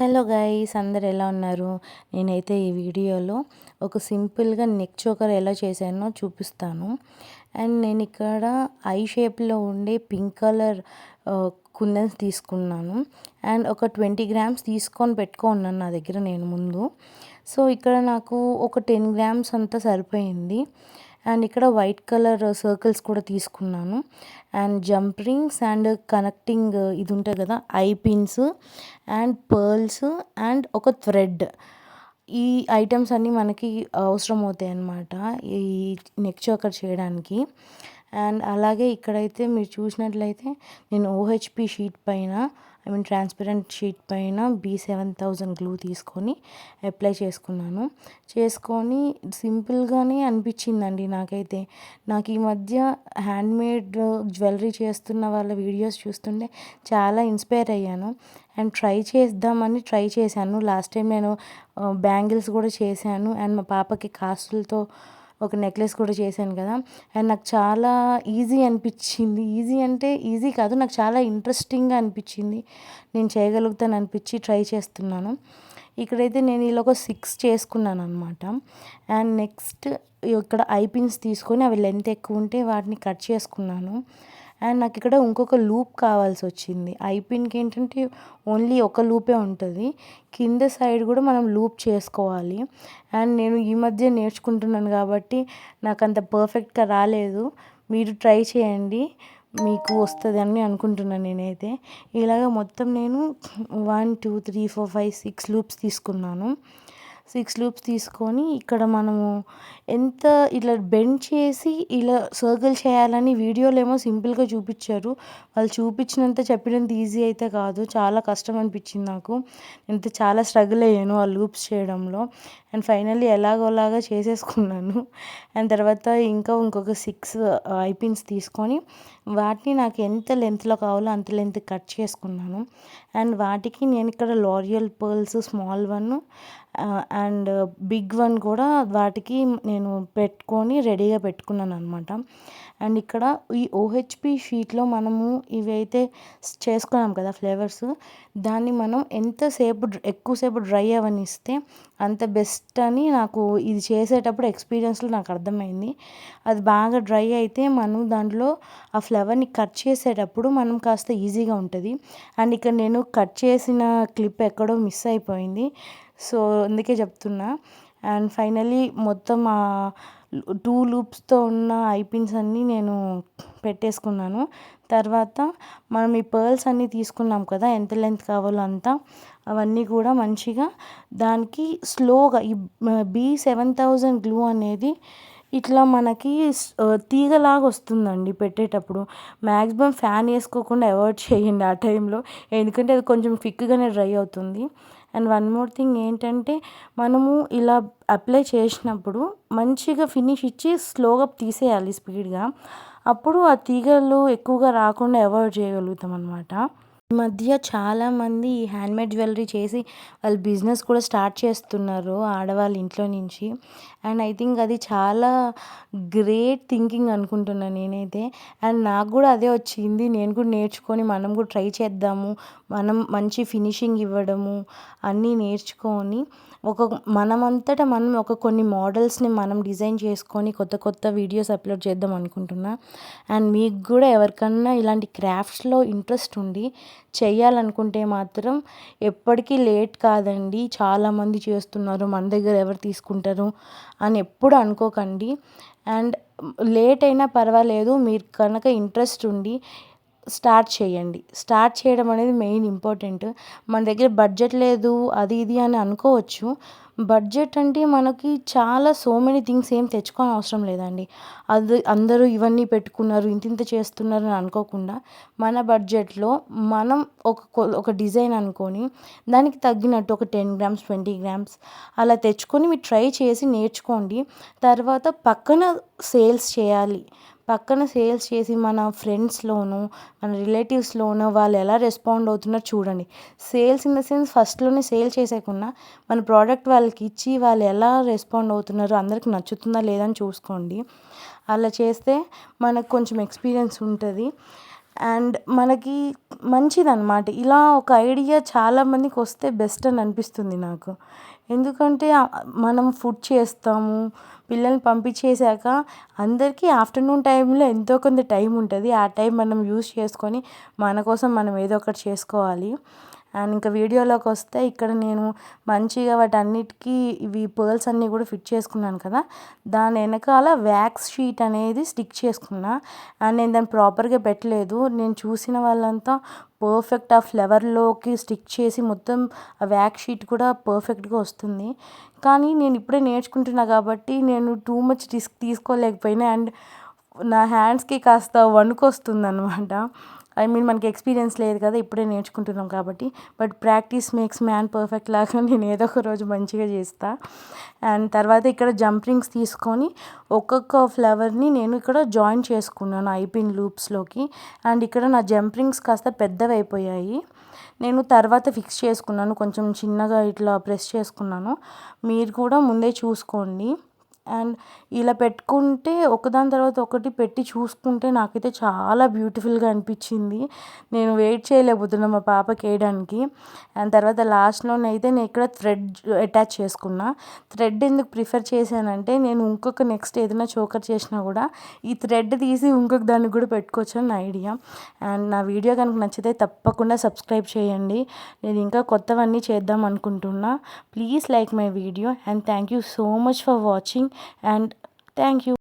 Hello guys, అందరు ఎలా ఉన్నారు? నేనైతే ఈ వీడియోలో ఒక సింపుల్గా నెక్ చోకర్ ఎలా చేశానో చూపిస్తాను. అండ్ నేను ఇక్కడ ఐ షేప్లో ఉండే పింక్ కలర్ కుందన్స్ తీసుకున్నాను. అండ్ ఒక 20 గ్రామ్స్ తీసుకొని పెట్టుకున్నాను నా దగ్గర నేను ముందు. సో ఇక్కడ నాకు ఒక 10 గ్రామ్స్ అంతా సరిపోయింది. అండ్ ఇక్కడ వైట్ కలర్ సర్కిల్స్ కూడా తీసుకున్నాను. And jump rings and connecting ఇది ఉంటుంది కదా, I pins and pearls and ఒక థ్రెడ్. ఈ ఐటమ్స్ అన్నీ మనకి అవసరం అవుతాయి అన్నమాట ఈ నెక్ చోకర్ చేయడానికి. అండ్ అలాగే ఇక్కడైతే మీరు చూసినట్లయితే నేను ఓహెచ్పి షీట్ పైన ట్రాన్స్పరెంట్ షీట్ పైన B7000 గ్లూ తీసుకొని అప్లై చేసుకొని సింపుల్గానే అనిపించిందండి నాకైతే. నాకు ఈ మధ్య హ్యాండ్మేడ్ జ్యువెలరీ చేస్తున్న వాళ్ళ వీడియోస్ చూస్తుంటే చాలా ఇన్స్పైర్ అయ్యాను. అండ్ ట్రై చేశాను. లాస్ట్ టైం నేను బ్యాంగిల్స్ కూడా చేశాను. అండ్ మా పాపకి కాసులతో ఒక నెక్లెస్ కూడా చేశాను కదా. అండ్ నాకు చాలా ఈజీ అనిపించింది. ఈజీ అంటే ఈజీ కాదు, నాకు చాలా ఇంట్రెస్టింగ్గా అనిపించింది. నేను చేయగలుగుతాను అనిపించి ట్రై చేస్తున్నాను. ఇక్కడైతే నేను ఇలా ఒక 6 చేసుకున్నాను అనమాట. అండ్ నెక్స్ట్ ఇక్కడ ఐ పిన్స్ తీసుకొని అవి లెంత్ ఎక్కువ ఉంటే వాటిని కట్ చేసుకున్నాను. అండ్ నాకు ఇక్కడ ఇంకొక లూప్ కావాల్సి వచ్చింది. ఐ పిన్కి ఏంటంటే ఓన్లీ ఒక లూపే ఉంటుంది, కింద సైడ్ కూడా మనం లూప్ చేసుకోవాలి. అండ్ నేను ఈ మధ్య నేర్చుకుంటున్నాను కాబట్టి నాకు అంత పర్ఫెక్ట్గా రాలేదు. మీరు ట్రై చేయండి, మీకు వస్తుంది అని అనుకుంటున్నాను నేనైతే. ఇలాగ మొత్తం నేను 1 2 3 4 5 6 లూప్స్ తీసుకున్నాను. 6 లూప్స్ తీసుకొని ఇక్కడ మనము ఎంత ఇట్లా బెండ్ చేసి ఇలా సర్కిల్ చేయాలని వీడియోలో ఏమో సింపుల్గా చూపించారు. వాళ్ళు చూపించినంత చెప్పినంత ఈజీ అయితే కాదు, చాలా కష్టం అనిపించింది నాకు. నేను చాలా స్ట్రగుల్ అయ్యాను ఆ లూప్స్ చేయడంలో. అండ్ ఫైనల్లీ ఎలాగోలాగా చేసేసుకున్నాను. అండ్ తర్వాత ఇంకొక 6 ఐ పిన్స్ తీసుకొని వాటిని నాకు ఎంత లెంత్లో కావాలో అంత లెంత్ కట్ చేసుకున్నాను. అండ్ వాటికి నేను ఇక్కడ laurel pearls small one and big one కూడా వాటికి నేను పెట్టుకొని రెడీగా పెట్టుకున్నాను అనమాట. అండ్ ఇక్కడ ఈ ఓహెచ్పి షీట్లో మనము ఇవైతే చేసుకున్నాం కదా ఫ్లేవర్స్, దాన్ని మనం ఎక్కువసేపు డ్రై అవనిస్తే అంత బెస్ట్ అని నాకు ఇది చేసేటప్పుడు ఎక్స్పీరియన్స్లో నాకు అర్థమైంది. అది బాగా డ్రై అయితే మనం దాంట్లో ఆ ఫ్లవర్ని కట్ చేసేటప్పుడు మనం కాస్త ఈజీగా ఉంటుంది. అండ్ ఇక్కడ నేను కట్ చేసిన క్లిప్ ఎక్కడో మిస్ అయిపోయింది, సో అందుకే చెప్తున్నా. అండ్ ఫైనలీ మొత్తం 2 లూప్స్తో ఉన్న ఐ పిన్స్ అన్నీ నేను పెట్టేసుకున్నాను. తర్వాత మనం ఈ పర్ల్స్ అన్నీ తీసుకున్నాం కదా, ఎంత లెంత్ కావాలో అంత, అవన్నీ కూడా మంచిగా దానికి స్లోగా ఈ B7000 గ్లూ అనేది ఇట్లా మనకి తీగలాగా వస్తుందండి పెట్టేటప్పుడు. మ్యాక్సిమం ఫ్యాన్ వేసుకోకుండా అవాయిడ్ చేయండి ఆ టైంలో, ఎందుకంటే అది కొంచెం క్విక్గానే డ్రై అవుతుంది. అండ్ వన్ మోర్ థింగ్ ఏంటంటే మనము ఇలా అప్లై చేసినప్పుడు మంచిగా ఫినిష్ ఇచ్చి స్లోగా తీసేయాలి స్పీడ్గా. అప్పుడు ఆ తీగలు ఎక్కువగా రాకుండా అవాయిడ్ చేయగలుగుతాం అనమాట. ఈ మధ్య చాలామంది ఈ హ్యాండ్మేడ్ జ్యువెలరీ చేసి వాళ్ళు బిజినెస్ కూడా స్టార్ట్ చేస్తున్నారు ఆడవాళ్ళు ఇంట్లో నుంచి. అండ్ ఐ థింక్ అది చాలా గ్రేట్ థింకింగ్ అనుకుంటున్నాను నేనైతే. అండ్ నాకు కూడా అదే వచ్చింది, నేను కూడా నేర్చుకొని మనం కూడా ట్రై చేద్దాము, మనం మంచి ఫినిషింగ్ ఇవ్వడము అన్నీ నేర్చుకొని మనమంతటా మనం కొన్ని మోడల్స్ని మనం డిజైన్ చేసుకొని కొత్త వీడియోస్ అప్లోడ్ చేద్దాం అనుకుంటున్నా. అండ్ మీకు కూడా ఎవరికన్నా ఇలాంటి క్రాఫ్ట్స్లో ఇంట్రెస్ట్ ఉండి చేయాలనుకుంటే మాత్రం ఎప్పటికీ లేట్ కాదండి. చాలామంది చేస్తున్నారు, మన దగ్గర ఎవరు తీసుకుంటారు అని ఎప్పుడు అనుకోకండి. అండ్ లేట్ అయినా పర్వాలేదు, మీరు కనుక ఇంట్రెస్ట్ ఉండి స్టార్ట్ చేయండి. స్టార్ట్ చేయడం అనేది మెయిన్ ఇంపార్టెంట్. మన దగ్గర బడ్జెట్ లేదు అది ఇది అని అనుకోవచ్చు. బడ్జెట్ అంటే మనకి చాలా సో మెనీ థింగ్స్ ఏం తెచ్చుకోని అవసరం లేదండి. అది అందరూ ఇవన్నీ పెట్టుకున్నారు ఇంత చేస్తున్నారు అని అనుకోకుండా మన బడ్జెట్లో మనం ఒక డిజైన్ అనుకొని దానికి తగ్గినట్టు ఒక 10 గ్రామ్స్ 20 గ్రామ్స్ అలా తెచ్చుకొని మీరు ట్రై చేసి నేర్చుకోండి. తర్వాత సేల్స్ చేసి మన ఫ్రెండ్స్లోను మన రిలేటివ్స్లోను వాళ్ళు ఎలా రెస్పాండ్ అవుతున్నారో చూడండి. సేల్స్ ఇన్ ద సెన్స్ ఫస్ట్లోనే సేల్ చేసేయకుండా మన ప్రోడక్ట్ వాళ్ళకి ఇచ్చి వాళ్ళు ఎలా రెస్పాండ్ అవుతున్నారో, అందరికి నచ్చుతుందా లేదా అని చూసుకోండి. అలా చేస్తే మనకు కొంచెం ఎక్స్పీరియన్స్ ఉంటుంది. అండ్ మనకి మంచిదనమాట. ఇలా ఒక ఐడియా చాలామందికి వస్తే బెస్ట్ అని అనిపిస్తుంది నాకు. ఎందుకంటే మనం ఫుడ్ చేస్తాము. పిల్లల్ని పంపించేసాక అందరికీ ఆఫ్టర్‌నూన్ టైంలో ఎంతో కొంత టైం ఉంటది. ఆ టైం మనం యూజ్ చేసుకొని మన కోసం మనం ఏదో ఒకటి చేసుకోవాలి. అండ్ ఇంకా వీడియోలోకొస్తే ఇక్కడ నేను మంచిగా వాటన్నిటికి ఇవి పర్ల్స్ అన్నీ కూడా ఫిట్ చేసుకున్నాను కదా! దాని ఎనకాల వ్యాక్స్ షీట్ అనేది స్టిక్ చేసుకున్నా. అండ్ నేను దాన్ని ప్రాపర్‌గా పెట్టలేదు. నేను చూసిన వాళ్ళంతా పర్ఫెక్ట్ ఆ ఫ్లవర్‌లోకి స్టిక్ చేసి మొత్తం ఆ వ్యాక్స్ షీట్ కూడా పర్ఫెక్ట్‌గా వస్తుంది. కానీ నేను ఇప్పుడే నేర్చుకుంటున్నా కాబట్టి నేను టూ మచ్ రిస్క్ తీసుకోలేకపోయినా. అండ్ నా హ్యాండ్స్‌కి కాస్త వణుకొస్తుందనమాట. ఐ మీన్ మనకి ఎక్స్పీరియన్స్ లేదు కదా! ఇప్పుడే నేర్చుకుంటున్నాం కాబట్టి. But practice makes man perfect లాగా నేను ఏదో ఒక రోజు మంచిగా చేస్తా. అండ్ తర్వాత ఇక్కడ జంప్ రింగ్స్ తీసుకొని ఒక్కొక్క ఫ్లవర్‌ని నేను ఇక్కడ జాయిన్ చేసుకున్నాను ఐపిన్ లూప్స్‌లోకి. అండ్ ఇక్కడ నా జంప్ రింగ్స్ కాస్త పెద్దవైపోయాయి. నేను తర్వాత ఫిక్స్ చేసుకున్నాను. కొంచెం చిన్నగా ఇట్లా ప్రెస్ చేసుకున్నాను. మీరు కూడా ముందే చూసుకోండి. అండ్ ఇలా పెట్టుకుంటే ఒకదాని తర్వాత ఒకటి పెట్టి చూసుకుంటే నాకైతే చాలా బ్యూటిఫుల్‌గా అనిపించింది. నేను వెయిట్ చేయలేకపోతున్నా మా పాపకి ఏయడానికి. అండ్ తర్వాత లాస్ట్‌లోనైతే నేను ఇక్కడ థ్రెడ్ అటాచ్ చేసుకున్నా. థ్రెడ్ ఎందుకు ప్రిఫర్ చేశానంటే నేను ఇంకొక నెక్స్ట్ ఏదైనా చోకర్ చేసినా కూడా ఈ థ్రెడ్ తీసి ఇంకొక దానికి కూడా పెట్టుకోవచ్చు అని నా ఐడియా. అండ్ నా వీడియో కనుక నచ్చితే తప్పకుండా సబ్స్క్రైబ్ చేయండి. నేను ఇంకా కొత్తవన్నీ చేద్దాం అనుకుంటున్నా. Please like my video and thank you so much for watching. And thank you.